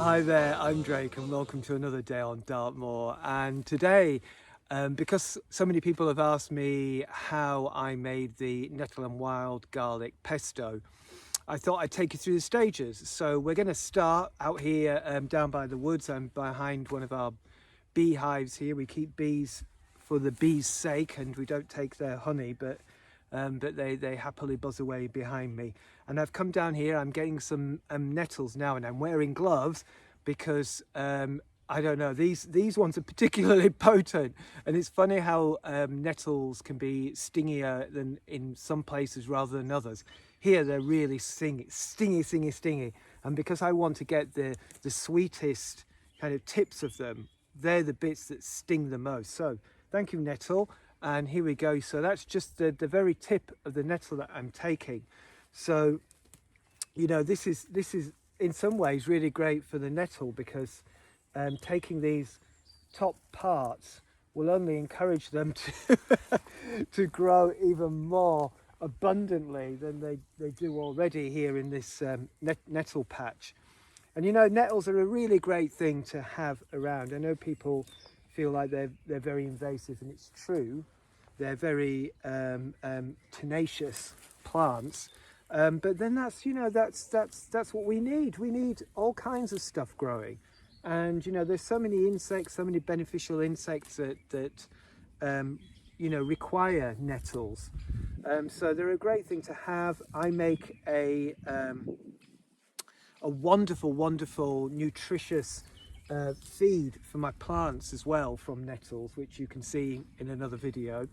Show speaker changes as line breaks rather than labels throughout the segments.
Hi there, I'm Drake and welcome to another day on Dartmoor. And today, because so many people have asked me how I made the nettle and wild garlic pesto, I thought I'd take you through the stages. So we're going to start out here down by the woods. I'm behind one of our beehives here. We keep bees for the bees' sake and we don't take their honey, but they happily buzz away behind me. And I've come down here, I'm getting some nettles now, and I'm wearing gloves because I don't know, these ones are particularly potent. And it's funny how nettles can be stingier than in some places rather than others. Here they're really stingy. And because I want to get the sweetest kind of tips of them, they're the bits that sting the most. So thank you, nettle. And here we go. So that's just the very tip of the nettle that I'm taking. So, you know, this is in some ways really great for the nettle because taking these top parts will only encourage them to to grow even more abundantly than they do already here in this nettle patch. And you know, nettles are a really great thing to have around. I know people feel like they're very invasive, and it's true. They're very tenacious plants, but then that's, you know, that's what we need. We need all kinds of stuff growing, and you know, there's so many insects, so many beneficial insects that you know, require nettles. So they're a great thing to have. I make a wonderful, nutritious feed for my plants as well from nettles, which you can see in another video.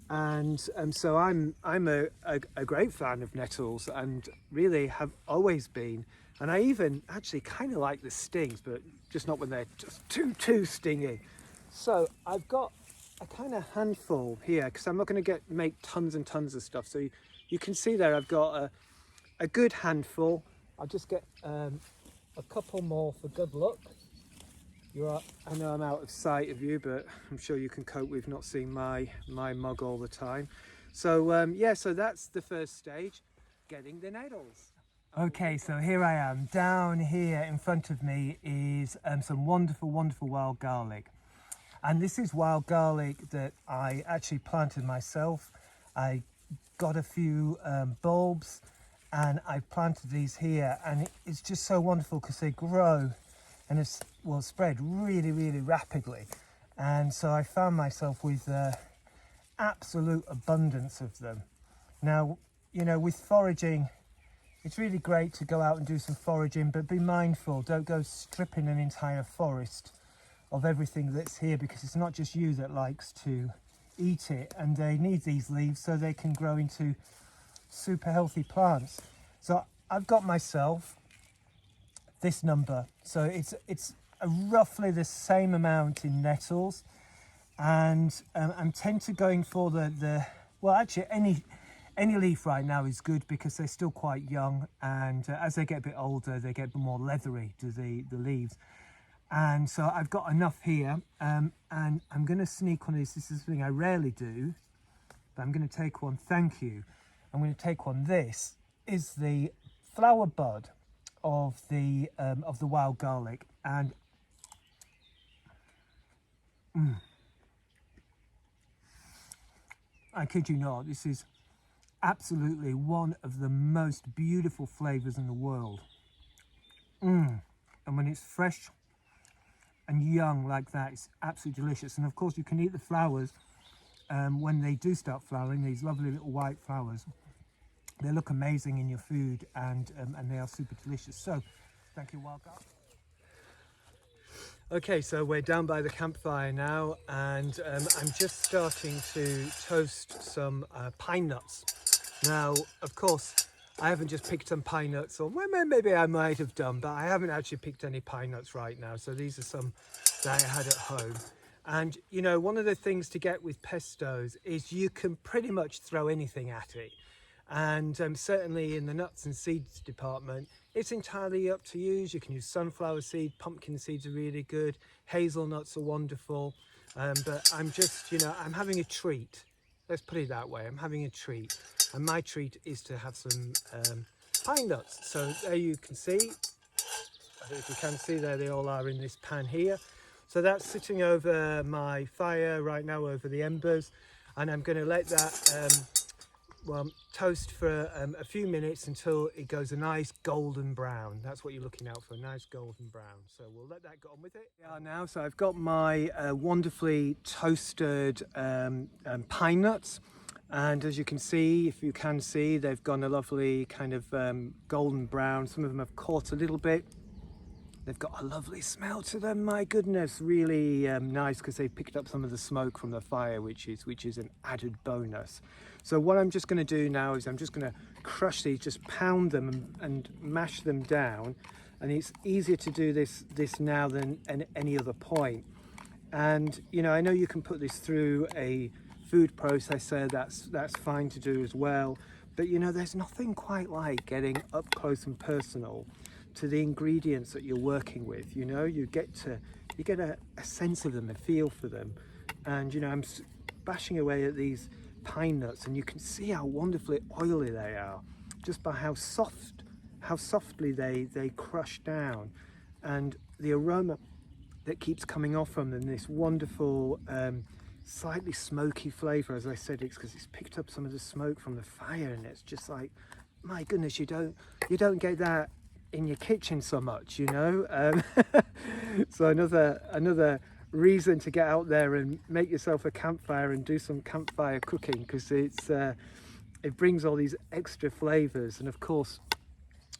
And so I'm a great fan of nettles, and really have always been. And I even actually kind of like the stings, but just not when they're just too stingy. So I've got a kind of handful here because I'm not going to make tons and tons of stuff. So you can see there I've got a good handful. I'll just get a couple more for good luck. I know I'm out of sight of you, but I'm sure you can cope with not seeing my mug all the time. So yeah, so that's the first stage, getting the nettles. Okay, so here I am. Down here in front of me is some wonderful wild garlic. And this is wild garlic that I actually planted myself. I got a few bulbs and I planted these here, and it's just so wonderful because they grow and it's spread really rapidly. And so I found myself with absolute abundance of them. Now, you know, with foraging, it's really great to go out and do some foraging, but be mindful, don't go stripping an entire forest of everything that's here, because it's not just you that likes to eat it, and they need these leaves so they can grow into super healthy plants. So I've got myself this number, so it's roughly the same amount in nettles, and I'm tend to going for the well, actually any leaf right now is good because they're still quite young, and as they get a bit older they get more leathery to the leaves. And so I've got enough here, and I'm going to sneak one of these. This is something I rarely do, but I'm going to take one. Thank you. I'm going to take one. This is the flower bud of the wild garlic, and I kid you not, this is absolutely one of the most beautiful flavors in the world. And when it's fresh and young like that, it's absolutely delicious. And of course you can eat the flowers when they do start flowering, these lovely little white flowers. They look amazing in your food, and they are super delicious. So thank you, wild garlic. Okay, so we're down by the campfire now, and I'm just starting to toast some pine nuts. Now, of course, I haven't just picked some pine nuts, or well, maybe I might have done, but I haven't actually picked any pine nuts right now. So these are some that I had at home. And you know, one of the things to get with pestos is you can pretty much throw anything at it. And certainly in the nuts and seeds department, it's entirely up to you. You can use sunflower seed, pumpkin seeds are really good, hazelnuts are wonderful. But I'm just, you know, I'm having a treat. Let's put it that way. I'm having a treat. And my treat is to have some pine nuts. So there you can see, I don't know if you can see there, they all are in this pan here. So that's sitting over my fire right now, over the embers, and I'm going to let that toast for a few minutes until it goes a nice golden brown. That's what you're looking out for, a nice golden brown. So we'll let that get on with it. Yeah, now, so I've got my wonderfully toasted pine nuts. And as you can see, if you can see, they've gone a lovely kind of golden brown. Some of them have caught a little bit. They've got a lovely smell to them, my goodness, really nice, because they've picked up some of the smoke from the fire, which is an added bonus. So what I'm just going to do now is I'm just going to crush these, just pound them and mash them down. And it's easier to do this now than at any other point. And you know, I know you can put this through a food processor, that's fine to do as well, but you know, there's nothing quite like getting up close and personal to the ingredients that you're working with. You know, you get a sense of them, a feel for them. And you know, I'm bashing away at these pine nuts, and you can see how wonderfully oily they are just by how softly they crush down, and the aroma that keeps coming off from them, this wonderful slightly smoky flavor. As I said, it's because it's picked up some of the smoke from the fire, and it's just like, my goodness, you don't get that in your kitchen so much, you know. So another reason to get out there and make yourself a campfire and do some campfire cooking, because it brings all these extra flavors. And of course,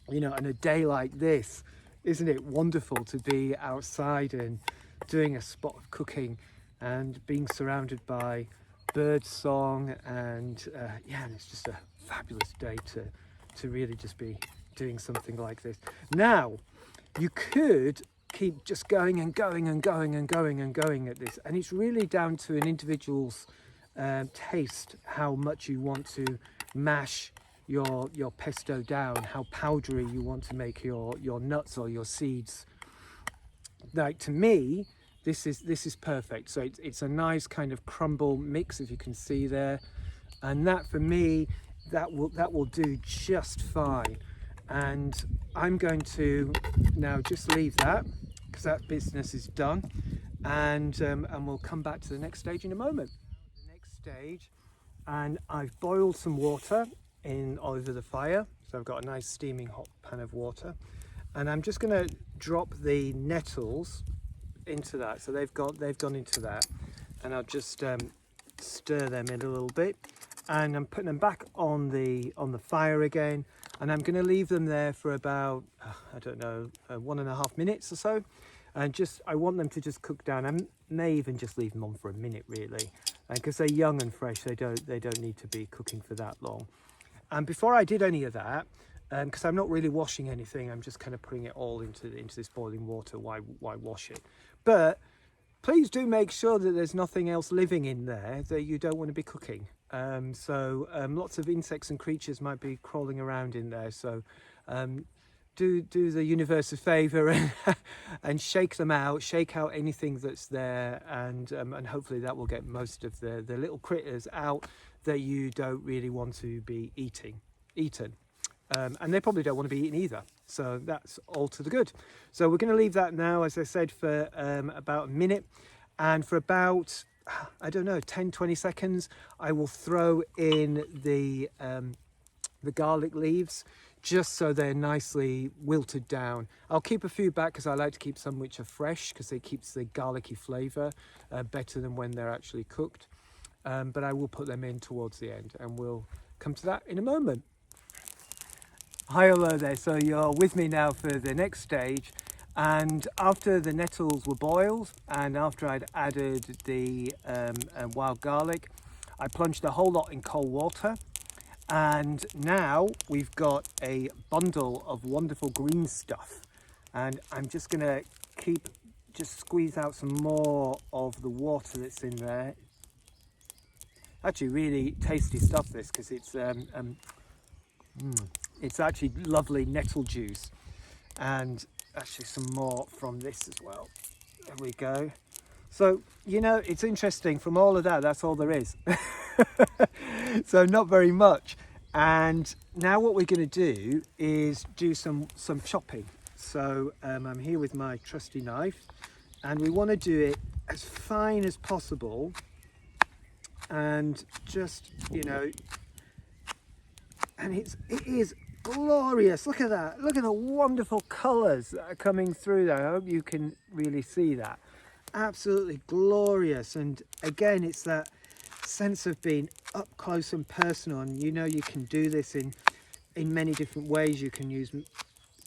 you know, on a day like this, isn't it wonderful to be outside and doing a spot of cooking and being surrounded by bird song, and yeah, and it's just a fabulous day to really just be doing something like this. Now, you could keep just going and going and going and going and going at this, and it's really down to an individual's taste, how much you want to mash your pesto down, how powdery you want to make your nuts or your seeds. Like, to me, this is perfect. So it's a nice kind of crumble mix, if you can see there, and that, for me, that will do just fine. And I'm going to now just leave that, because that business is done, and we'll come back to the next stage in a moment. The next stage, and I've boiled some water in over the fire, so I've got a nice steaming hot pan of water, and I'm just going to drop the nettles into that. So they've gone into that, and I'll just stir them in a little bit, and I'm putting them back on the fire again, and I'm going to leave them there for about I don't know, 1.5 minutes or so, and I want them to just cook down. I may even just leave them on for a minute, really, because they're young and fresh. They don't need to be cooking for that long. And before I did any of that, because I'm not really washing anything, I'm just kind of putting it all into this boiling water. Why wash it? But please do make sure that there's nothing else living in there that you don't want to be cooking. So lots of insects and creatures might be crawling around in there. So do the universe a favour and shake them out, shake out anything that's there, and hopefully that will get most of the little critters out that you don't really want to be eaten. And they probably don't want to be eaten either, so that's all to the good. So we're going to leave that now, as I said, for about a minute, and for about, I don't know, 10-20 seconds I will throw in the garlic leaves, just so they're nicely wilted down. I'll keep a few back because I like to keep some which are fresh, because it keeps the garlicky flavour better than when they're actually cooked. But I will put them in towards the end, and we'll come to that in a moment. Hi, hello there. So you're with me now for the next stage, and after the nettles were boiled and after I'd added the wild garlic, I plunged the whole lot in cold water, and now we've got a bundle of wonderful green stuff, and I'm just going to just squeeze out some more of the water that's in there. Actually really tasty stuff, this, because it's actually lovely nettle juice, and actually some more from this as well. There we go. So, you know, it's interesting, from all of that, that's all there is. So not very much. And now what we're going to do is do some chopping. So I'm here with my trusty knife, and we want to do it as fine as possible, and just, you know, and it is glorious. Look at that. Look at the wonderful colours that are coming through there. I hope you can really see that. Absolutely glorious. And again, it's that sense of being up close and personal. And you know, you can do this in many different ways. You can use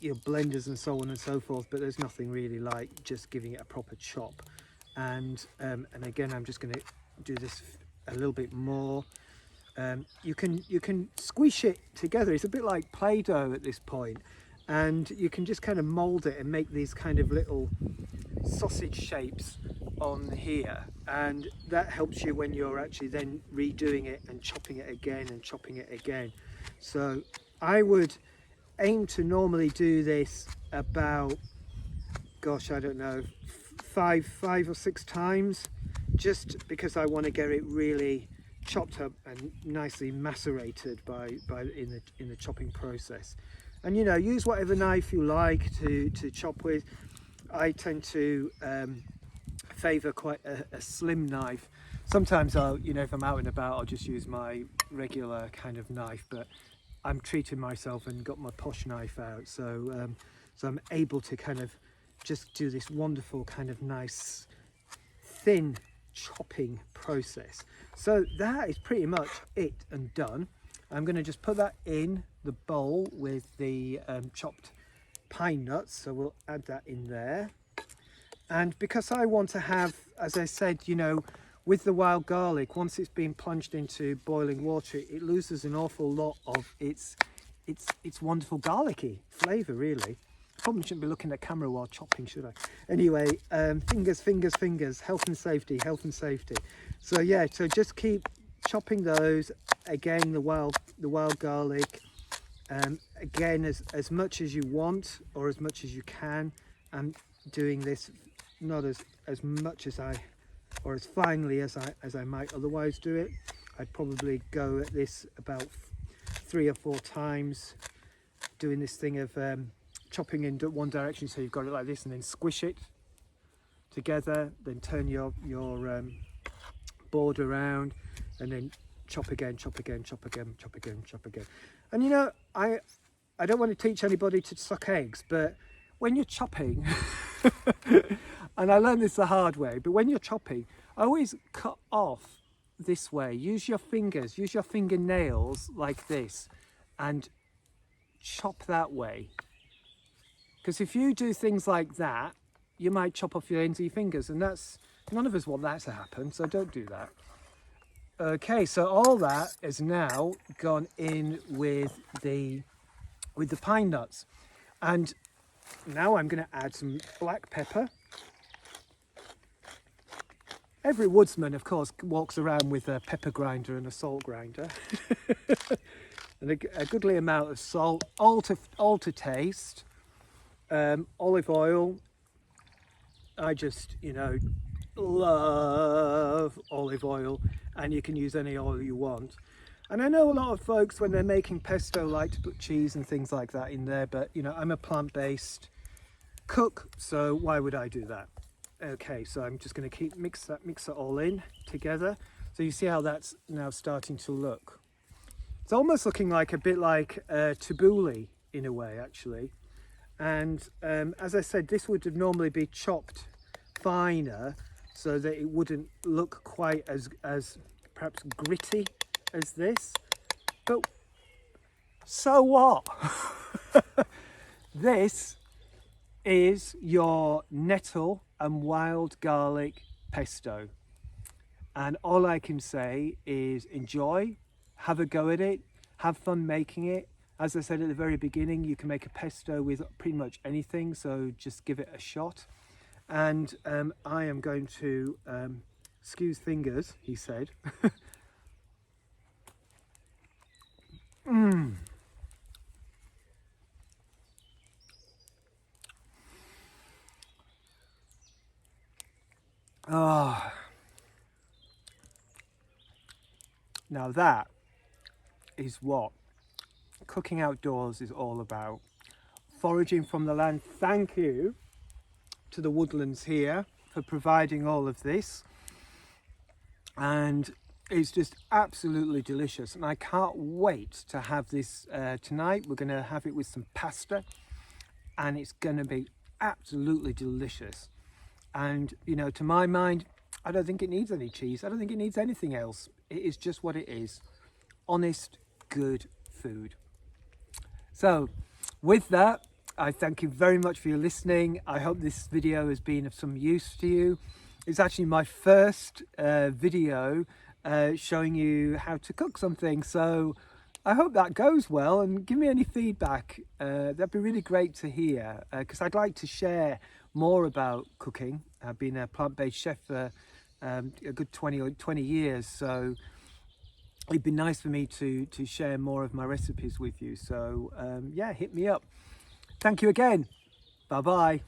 your blenders and so on and so forth, but there's nothing really like just giving it a proper chop. And again, I'm just going to do this a little bit more. You can squish it together. It's a bit like Play-Doh at this point, and you can just kind of mold it and make these kind of little sausage shapes on here, and that helps you when you're actually then redoing it and chopping it again and chopping it again. So I would aim to normally do this about, gosh, I don't know, five or six times, just because I want to get it really chopped up and nicely macerated in the chopping process. And you know, use whatever knife you like to chop with. I tend to favor quite a slim knife. Sometimes I'll, you know, if I'm out and about, I'll just use my regular kind of knife, but I'm treating myself and got my posh knife out, so so I'm able to kind of just do this wonderful kind of nice thin chopping process. So that is pretty much it and done. I'm going to just put that in the bowl with the chopped pine nuts, so we'll add that in there. And because I want to have, as I said, you know, with the wild garlic, once it's been plunged into boiling water, it loses an awful lot of its wonderful garlicky flavour, really. Probably shouldn't be looking at camera while chopping, should I? Anyway, fingers, health and safety. So yeah, so just keep chopping those. Again, the wild garlic, again, as much as you want or as much as you can. I'm doing this not as much as or as finely as I might otherwise do it. I'd probably go at this about 3 or 4 times, doing this thing of chopping in one direction, so you've got it like this, and then squish it together, then turn your board around, and then chop again. And you know, I don't want to teach anybody to suck eggs, but when you're chopping and I learned this the hard way, but when you're chopping, I always cut off this way. Use your fingers, use your fingernails like this, and chop that way. Because if you do things like that, you might chop off your ends of your fingers, and none of us want that to happen, so don't do that. Okay, so all that is now gone in with the pine nuts, and now I'm going to add some black pepper. Every woodsman, of course, walks around with a pepper grinder and a salt grinder. And a goodly amount of salt, all to taste. Olive oil. I just, you know, love olive oil, and you can use any oil you want. And I know a lot of folks, when they're making pesto, like to put cheese and things like that in there, but you know, I'm a plant-based cook, so why would I do that? Okay, so I'm just going to mix it all in together. So you see how that's now starting to look. It's almost looking like a bit like tabbouleh in a way, actually. And as I said, this would normally be chopped finer so that it wouldn't look quite as perhaps gritty as this. But so what? This is your nettle and wild garlic pesto, and all I can say is enjoy, have a go at it, have fun making it. As I said at the very beginning, you can make a pesto with pretty much anything, so just give it a shot. And I am going to excuse fingers, he said. Ah, now that is what cooking outdoors is all about. foraging from the land. Thank you to the woodlands here for providing all of this, and it's just absolutely delicious, and I can't wait to have this tonight. We're going to have it with some pasta, and it's going to be absolutely delicious. And you know, to my mind, I don't think it needs any cheese. I don't think it needs anything else. It is just what it is. Honest, good food. So with that, I thank you very much for your listening. I hope this video has been of some use to you. It's actually my first video showing you how to cook something. So I hope that goes well, and give me any feedback. That'd be really great to hear, because I'd like to share more about cooking. I've been a plant-based chef for a good 20 years, so it'd be nice for me to share more of my recipes with you. So yeah, hit me up. Thank you again. Bye bye.